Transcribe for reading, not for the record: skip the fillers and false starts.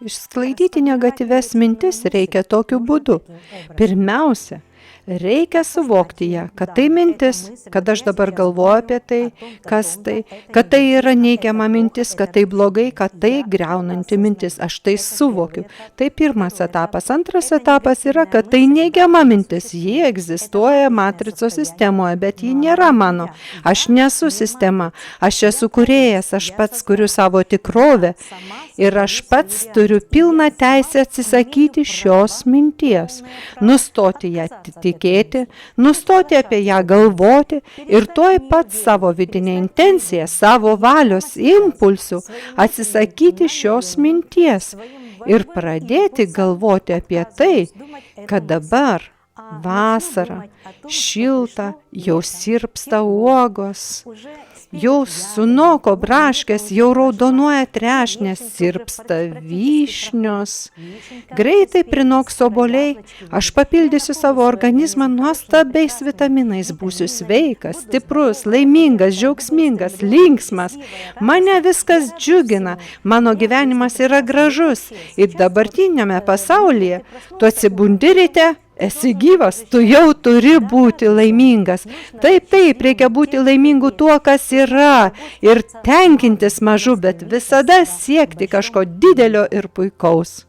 Išsklaidyti negatyves mintis reikia tokiu būdu. Pirmiausia, reikia suvokti ją, kad tai mintis, kad aš dabar galvoju apie tai, kas tai, kad tai yra neigiama mintis, kad tai blogai, kad tai griaunanti mintis. Aš tai suvokiu. Tai pirmas etapas. Antras etapas yra, kad tai neigiama mintis. Ji egzistuoja matricos sistemoje, bet ji nėra mano. Aš nesu sistema. Aš esu kūrėjas. Aš pats kuriu savo tikrovę. Ir aš pats turiu pilną teisę atsisakyti šios minties. Nustoti ją tikėti, nustoti apie ją galvoti ir tuoj pat savo vidinę intenciją, savo valios impulsų atsisakyti šios minties ir pradėti galvoti apie tai, kad dabar vasara, šilta, jau sirpsta uogos, jau sunoko braškės, jau raudonuoja trešnės, sirpsta vyšnios, greitai prinoks obuoliai, aš papildysiu savo organizmą nuostabiais vitaminais, būsiu sveikas, stiprus, laimingas, džiaugsmingas, linksmas, mane viskas džiugina, mano gyvenimas yra gražus ir dabartiniame pasaulyje tu atsibundi ryte, esi gyvas, tu jau turi būti laimingas. Taip, reikia būti laimingu tuo, kas yra ir tenkintis mažu, bet visada siekti kažko didelio ir puikaus.